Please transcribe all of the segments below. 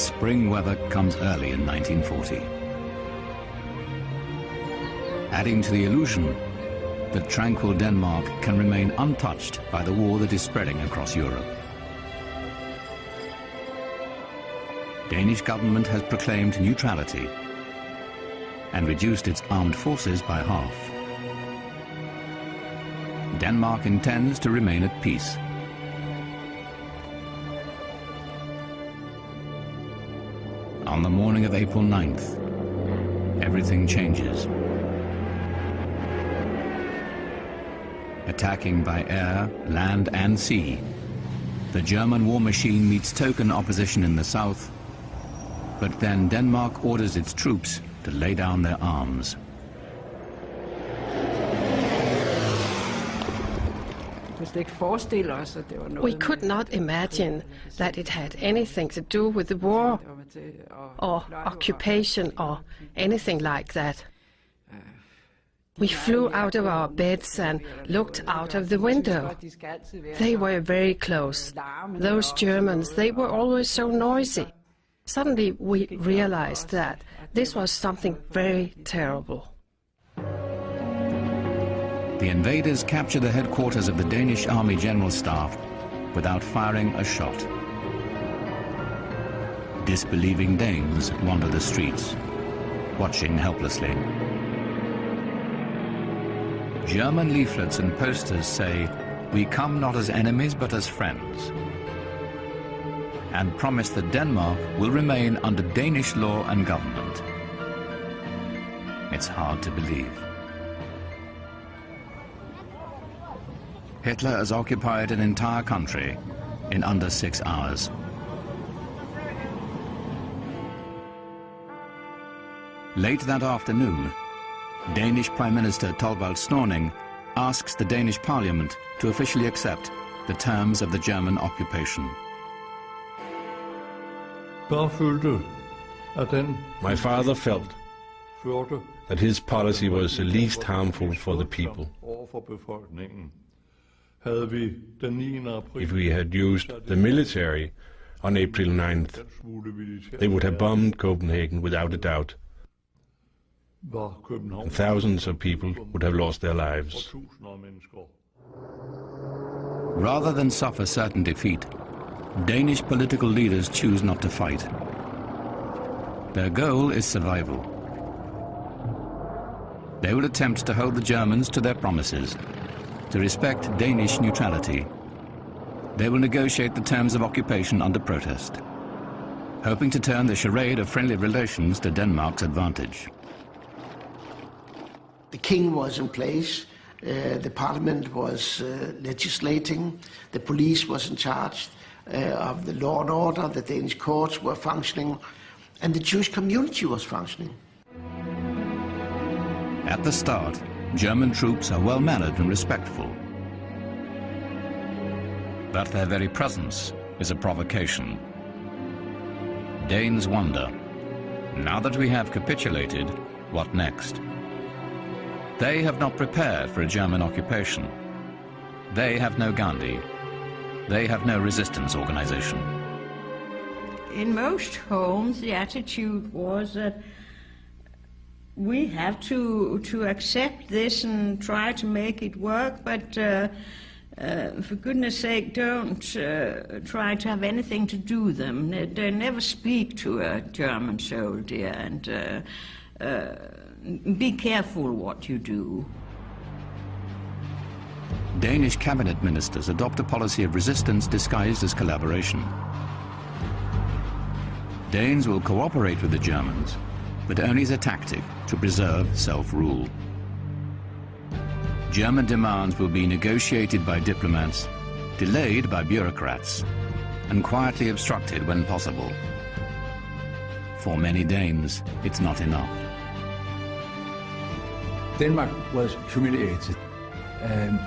spring weather comes early in 1940, adding to the illusion that tranquil Denmark can remain untouched by the war that is spreading across Europe. Danish government has proclaimed neutrality and reduced its armed forces by half. Denmark intends to remain at peace. On the morning of April 9th, everything changes. Attacking by air, land and sea, the German war machine meets token opposition in the south, but then Denmark orders its troops to lay down their arms. We could not imagine that it had anything to do with the war or occupation or anything like that. We flew out of our beds and looked out of the window. They were very close. Those Germans, they were always so noisy. Suddenly we realized that this was something very terrible. The invaders capture the headquarters of the Danish Army General Staff without firing a shot. Disbelieving Danes wander the streets, watching helplessly. German leaflets and posters say, "We come not as enemies but as friends," and promise that Denmark will remain under Danish law and government. It's hard to believe. Hitler has occupied an entire country in under 6 hours. Late that afternoon, Danish Prime Minister Thorvald Snorning asks the Danish Parliament to officially accept the terms of the German occupation. My father felt that his policy was the least harmful for the people. If we had used the military on April 9th, they would have bombed Copenhagen without a doubt. And thousands of people would have lost their lives. Rather than suffer certain defeat, Danish political leaders choose not to fight. Their goal is survival. They will attempt to hold the Germans to their promises, to respect Danish neutrality. They will negotiate the terms of occupation under protest, hoping to turn the charade of friendly relations to Denmark's advantage. The king was in place, the parliament was legislating, the police was in charge of the law and order, the Danish courts were functioning, and the Jewish community was functioning. At the start, German troops are well-mannered and respectful. But their very presence is a provocation. Danes wonder, now that we have capitulated, what next? They have not prepared for a German occupation. They have no Gandhi. They have no resistance organization. In most homes, the attitude was that we have to accept this and try to make it work, but for goodness sake, don't try to have anything to do with them. They never speak to a German soldier, and be careful what you do. Danish cabinet ministers adopt a policy of resistance disguised as collaboration. Danes will cooperate with the Germans, but only as a tactic to preserve self-rule. German demands will be negotiated by diplomats, delayed by bureaucrats, and quietly obstructed when possible. For many Danes, it's not enough. Denmark was humiliated.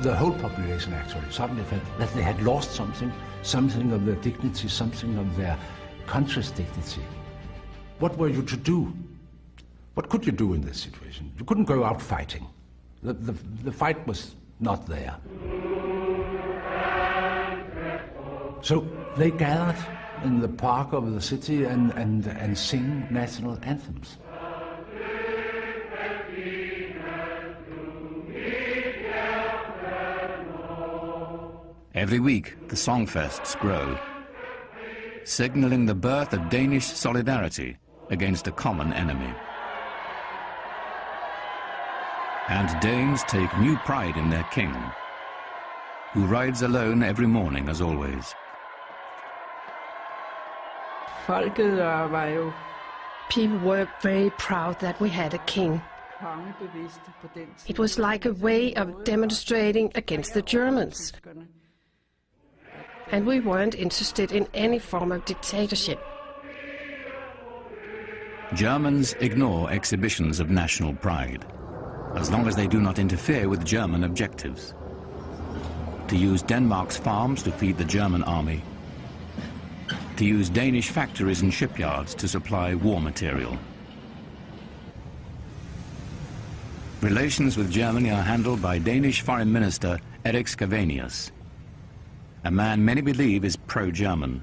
The whole population actually suddenly felt that they had lost something of their dignity, something of their country's dignity. What were you to do? What could you do in this situation? You couldn't go out fighting. The fight was not there. So they gathered in the park of the city and sing national anthems. Every week, the songfests grow, signaling the birth of Danish solidarity against a common enemy. And Danes take new pride in their king, who rides alone every morning as always. People were very proud that we had a king. It was like a way of demonstrating against the Germans. And we weren't interested in any form of dictatorship. Germans ignore exhibitions of national pride, as long as they do not interfere with German objectives. To use Denmark's farms to feed the German army, to use Danish factories and shipyards to supply war material. Relations with Germany are handled by Danish Foreign Minister Erik Scavenius, a man many believe is pro-German.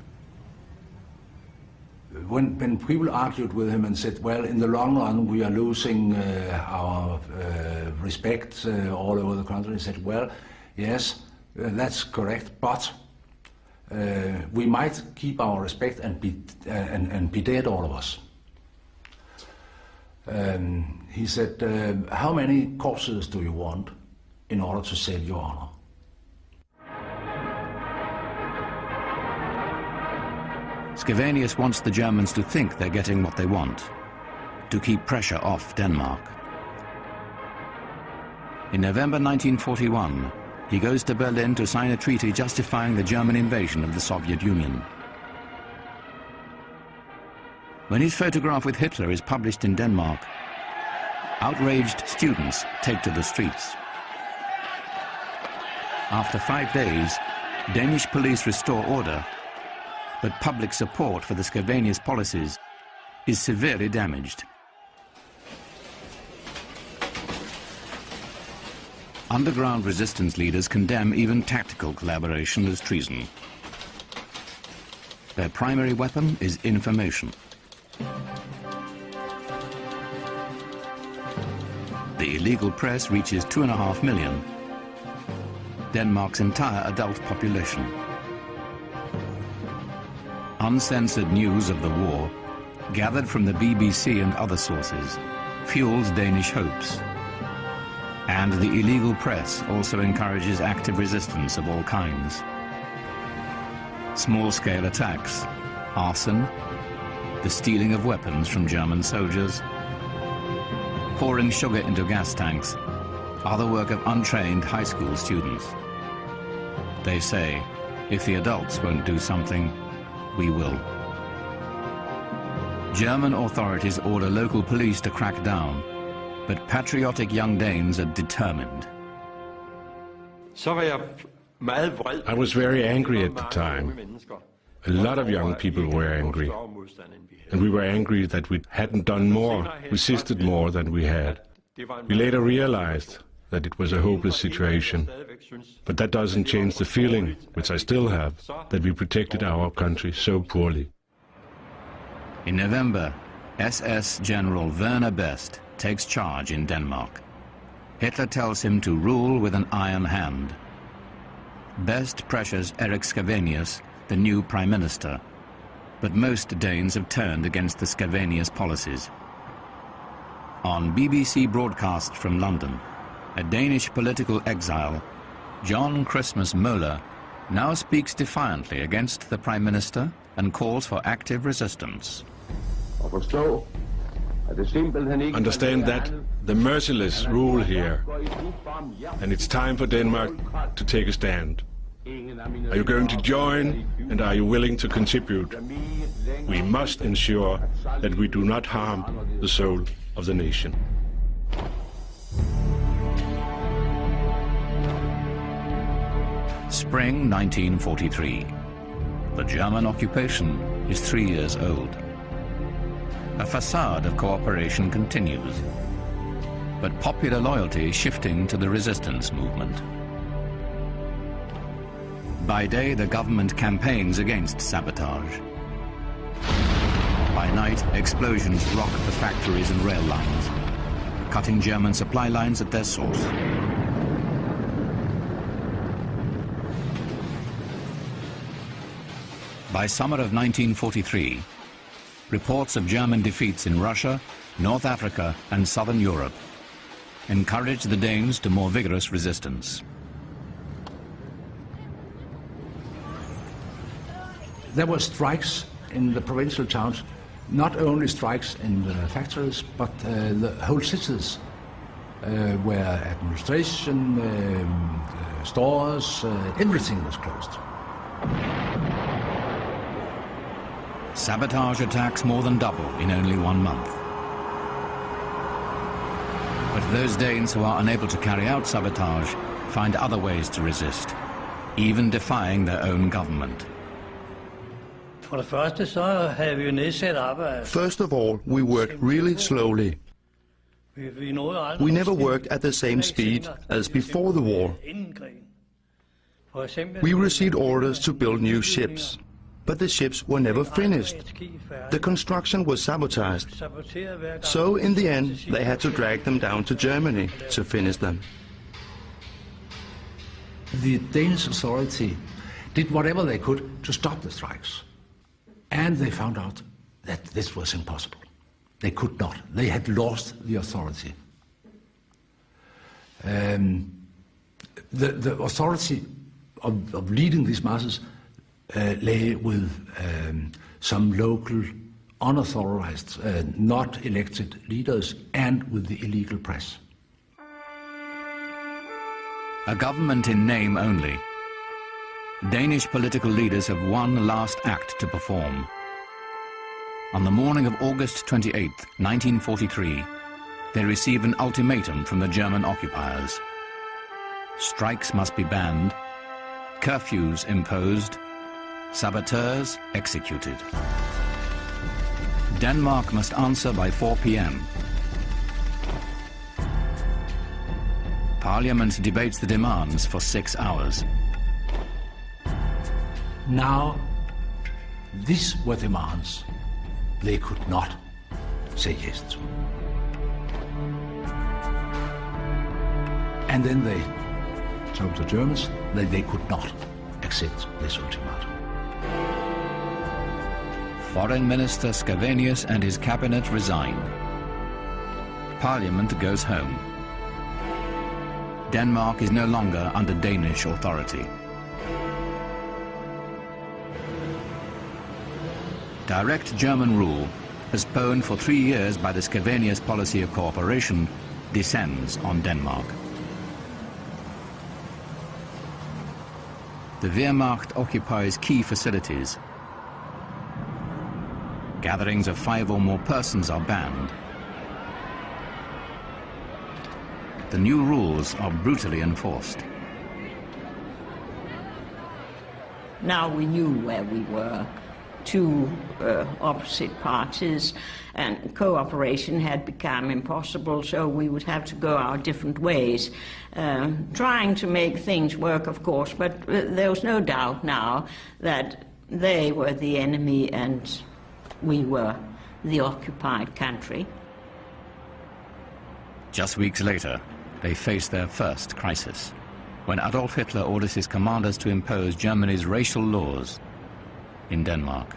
When people argued with him and said, well, in the long run we are losing our respect all over the country, he said, well, yes, that's correct, but we might keep our respect and be dead, all of us. He said, how many corpses do you want in order to save your honor? Scavenius wants the Germans to think they're getting what they want, to keep pressure off Denmark. In November 1941, he goes to Berlin to sign a treaty justifying the German invasion of the Soviet Union. When his photograph with Hitler is published in Denmark, outraged students take to the streets. After 5 days, Danish police restore order, but public support for the Scavenius policies is severely damaged. Underground resistance leaders condemn even tactical collaboration as treason. Their primary weapon is information. The illegal press reaches 2.5 million, Denmark's entire adult population. Uncensored news of the war, gathered from the BBC and other sources, fuels Danish hopes. And the illegal press also encourages active resistance of all kinds. Small-scale attacks, arson, the stealing of weapons from German soldiers, pouring sugar into gas tanks are the work of untrained high school students. They say, if the adults won't do something, we will. German authorities order local police to crack down, but patriotic young Danes are determined. I was very angry at the time. A lot of young people were angry. And we were angry that we hadn't done more, resisted more than we had. We later realized that it was a hopeless situation. But that doesn't change the feeling, which I still have, that we protected our country so poorly. In November, SS General Werner Best takes charge in Denmark. Hitler tells him to rule with an iron hand. Best pressures Erik Scavenius, the new prime minister, but most Danes have turned against the Scavenius policies. On BBC broadcast from London, a Danish political exile, John Christmas Møller, now speaks defiantly against the prime minister and calls for active resistance. Understand that the merciless rule here, and it's time for Denmark to take a stand. Are you going to join, and are you willing to contribute? We must ensure that we do not harm the soul of the nation. Spring 1943. The German occupation is 3 years old. A facade of cooperation continues, but popular loyalty is shifting to the resistance movement. By day, the government campaigns against sabotage, By night, explosions rocked the factories and rail lines, cutting German supply lines at their source. By summer of 1943, reports of German defeats in Russia, North Africa and southern Europe encouraged the Danes to more vigorous resistance. There were strikes in the provincial towns, not only strikes in the factories, but the whole cities where administration, stores, everything was closed. Sabotage attacks more than double in only 1 month. But those Danes who are unable to carry out sabotage find other ways to resist, even defying their own government. First of all, we worked really slowly. We never worked at the same speed as before the war. We received orders to build new ships, but the ships were never finished. The construction was sabotaged. So in the end, they had to drag them down to Germany to finish them. The Danish authority did whatever they could to stop the strikes. And they found out that this was impossible. They could not. They had lost the authority. The authority of leading these masses lay with some local, unauthorized, not elected leaders, and with the illegal press. A government in name only. Danish political leaders have one last act to perform. On the morning of August 28, 1943, they receive an ultimatum from the German occupiers. Strikes must be banned, curfews imposed, saboteurs executed. Denmark must answer by 4 p.m. Parliament debates the demands for 6 hours. Now, these were demands they could not say yes to. And then they told the Germans that they could not accept this ultimatum. Foreign Minister Scavenius and his cabinet resign. Parliament goes home. Denmark is no longer under Danish authority. Direct German rule, postponed for 3 years by the Scavenius policy of cooperation, descends on Denmark. The Wehrmacht occupies key facilities. Gatherings of 5 or more persons are banned. The new rules are brutally enforced. Now we knew where we were. Two opposite parties, and cooperation had become impossible, so we would have to go our different ways, trying to make things work, of course, but there was no doubt now that they were the enemy and we were the occupied country. Just weeks later, they face their first crisis, when Adolf Hitler orders his commanders to impose Germany's racial laws in Denmark.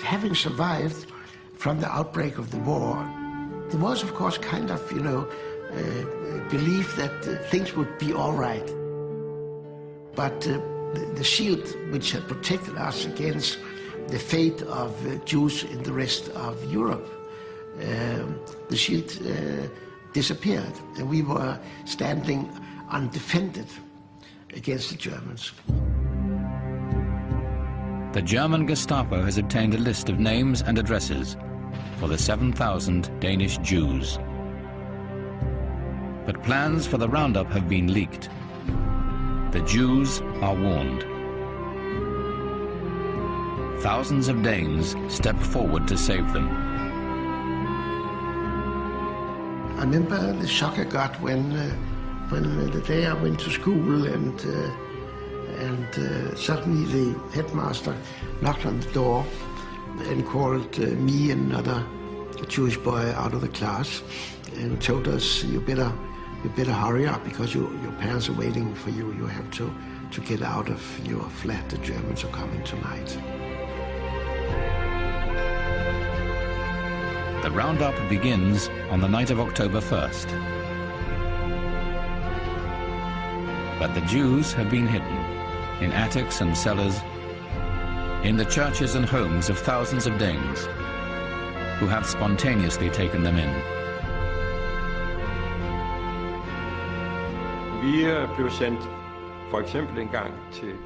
Having survived from the outbreak of the war, there was, of course, kind of, belief that things would be all right. But the shield which had protected us against the fate of Jews in the rest of Europe, the shield disappeared, and we were standing undefended against the Germans. The German Gestapo has obtained a list of names and addresses for the 7,000 Danish Jews. But plans for the roundup have been leaked. The Jews are warned. Thousands of Danes step forward to save them. remember the shock I got when the day I went to school and suddenly the headmaster knocked on the door and called me and another Jewish boy out of the class and told us, you better hurry up because your parents are waiting for you. You have to get out of your flat. The Germans are coming tonight. The roundup begins on the night of October 1st. But the Jews have been hidden in attics and cellars, in the churches and homes of thousands of Danes who have spontaneously taken them in.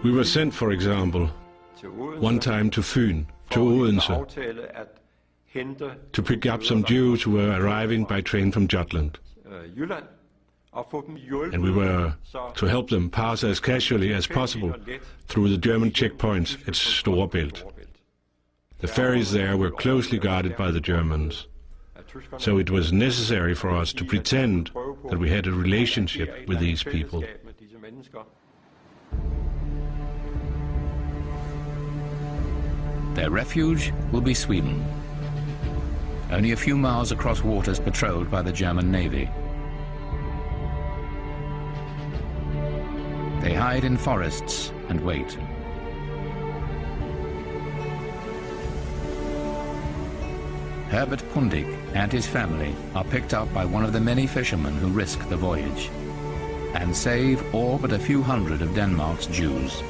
We were sent, for example, one time to Fyn, to Odense, to pick up some Jews who were arriving by train from Jutland. And we were to help them pass as casually as possible through the German checkpoints at Storebælt. The ferries there were closely guarded by the Germans, so it was necessary for us to pretend that we had a relationship with these people. Their refuge will be Sweden, only a few miles across waters patrolled by the German Navy. They hide in forests and wait. Herbert Pundik and his family are picked up by one of the many fishermen who risk the voyage and save all but a few hundred of Denmark's Jews.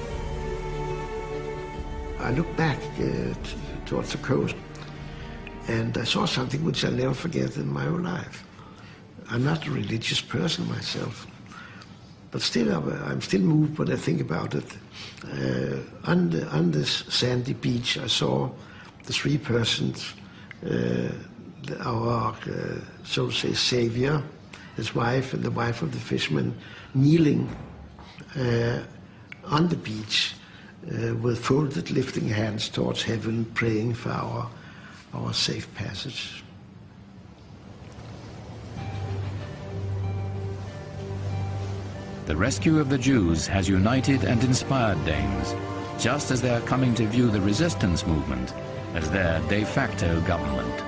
I looked back towards the coast and I saw something which I'll never forget in my whole life. I'm not a religious person myself, but still I'm still moved when I think about it. On this sandy beach I saw the three persons, our, so to say, savior, his wife and the wife of the fisherman, kneeling on the beach with folded lifting hands towards heaven, praying for our safe passage. The rescue of the Jews has united and inspired Danes, just as they are coming to view the resistance movement as their de facto government.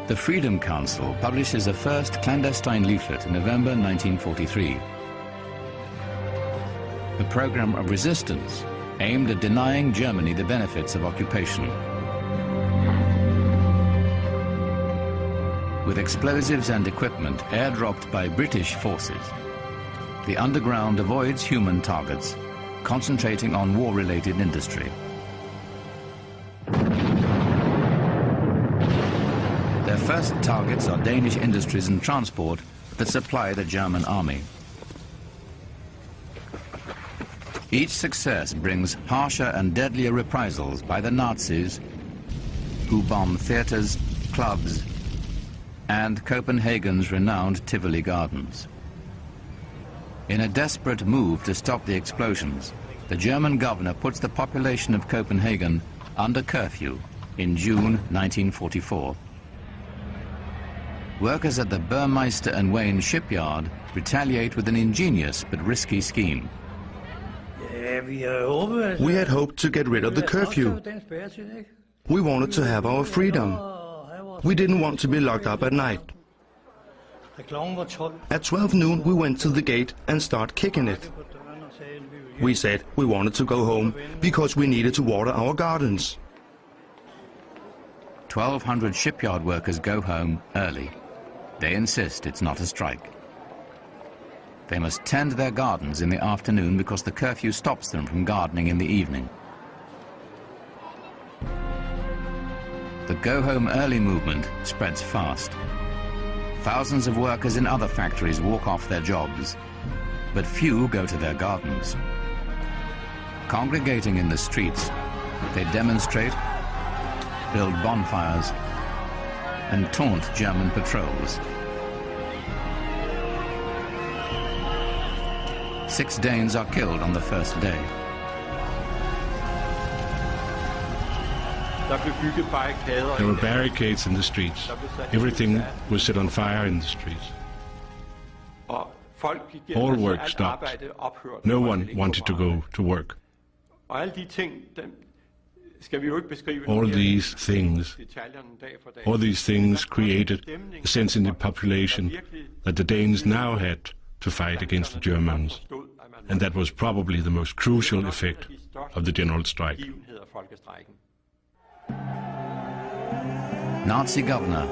The Freedom Council publishes a first clandestine leaflet in November 1943. A program of resistance aimed at denying Germany the benefits of occupation. With explosives and equipment airdropped by British forces, the underground avoids human targets, concentrating on war-related industry. Their first targets are Danish industries and transport that supply the German army. Each success brings harsher and deadlier reprisals by the Nazis, who bomb theaters, clubs, and Copenhagen's renowned Tivoli Gardens. In a desperate move to stop the explosions, the German governor puts the population of Copenhagen under curfew in June 1944. Workers at the Burmeister and Wain shipyard retaliate with an ingenious but risky scheme. We had hoped to get rid of the curfew. We wanted to have our freedom. We didn't want to be locked up at night. At 12 noon we went to the gate and started kicking it. We said we wanted to go home because we needed to water our gardens. 1,200 shipyard workers go home early. They insist it's not a strike. They must tend their gardens in the afternoon because the curfew stops them from gardening in the evening. The go-home-early movement spreads fast. Thousands of workers in other factories walk off their jobs, but few go to their gardens. Congregating in the streets, they demonstrate, build bonfires, and taunt German patrols. 6 Danes are killed on the first day. There were barricades in the streets. Everything was set on fire in the streets. All work stopped. No one wanted to go to work. All these things created a sense in the population that the Danes now had to fight against the Germans, and that was probably the most crucial effect of the general strike. Nazi governor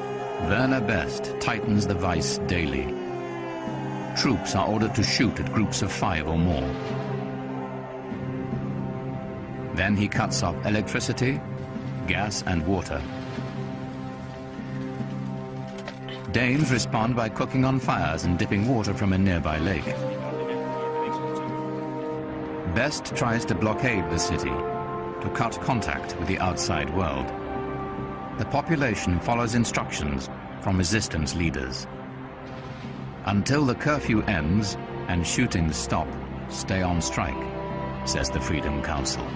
Werner Best tightens the vice daily. Troops are ordered to shoot at groups of 5 or more. Then he cuts off electricity, gas and water. Danes respond by cooking on fires and dipping water from a nearby lake. Best tries to blockade the city, to cut contact with the outside world. The population follows instructions from resistance leaders. Until the curfew ends and shootings stop, stay on strike, says the Freedom Council.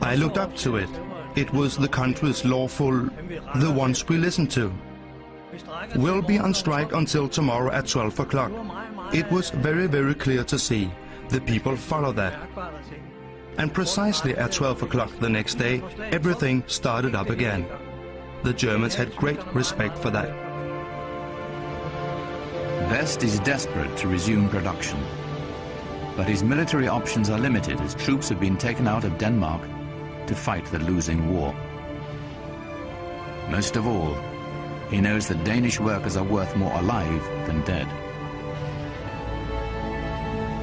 I looked up to it. It was the country's lawful, the ones we listened to. We'll be on strike until tomorrow at 12 o'clock. It was very, very clear to see. The people follow that. And precisely at 12 o'clock the next day, everything started up again. The Germans had great respect for that. Best is desperate to resume production, but his military options are limited as troops have been taken out of Denmark to fight the losing war. Most of all, he knows that Danish workers are worth more alive than dead.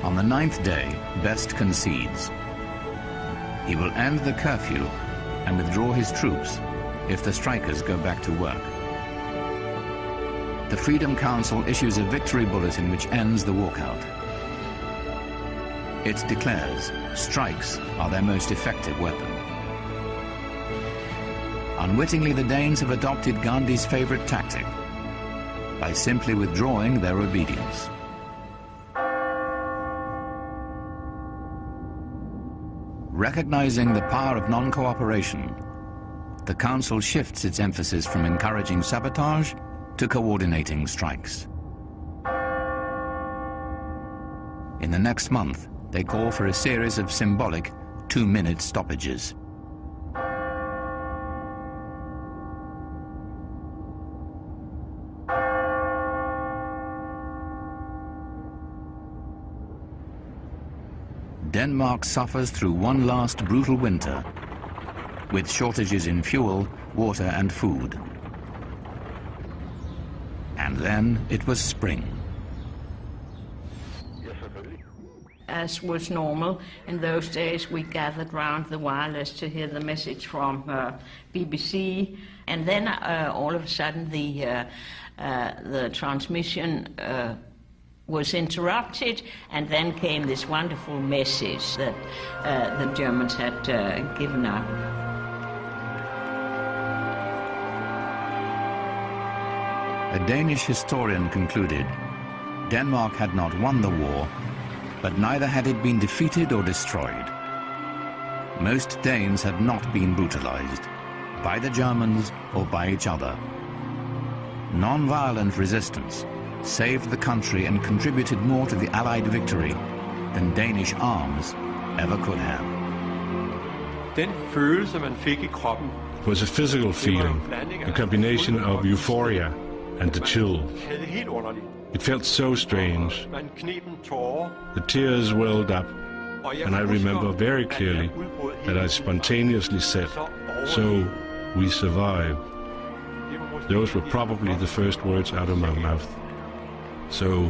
On the 9th day, Best concedes. He will end the curfew and withdraw his troops if the strikers go back to work. The Freedom Council issues a victory bulletin which ends the walkout. It declares strikes are their most effective weapon. Unwittingly, the Danes have adopted Gandhi's favorite tactic by simply withdrawing their obedience. Recognizing the power of non-cooperation, the Council shifts its emphasis from encouraging sabotage to coordinating strikes. In the next month, they call for a series of symbolic 2-minute stoppages. Denmark suffers through one last brutal winter, with shortages in fuel, water and food. And then it was spring. As was normal in those days, we gathered round the wireless to hear the message from BBC, and then all of a sudden the transmission was interrupted, and then came this wonderful message that the Germans had given up. A Danish historian concluded, Denmark had not won the war, but neither had it been defeated or destroyed. Most Danes had not been brutalized, by the Germans or by each other. Non-violent resistance saved the country and contributed more to the Allied victory than Danish arms ever could have. It was a physical feeling, a combination of euphoria and the chill. It felt so strange. The tears welled up, and I remember very clearly that I spontaneously said, "So we survived." Those were probably the first words out of my mouth. So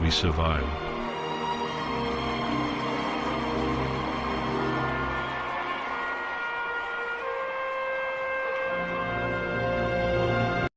we survived.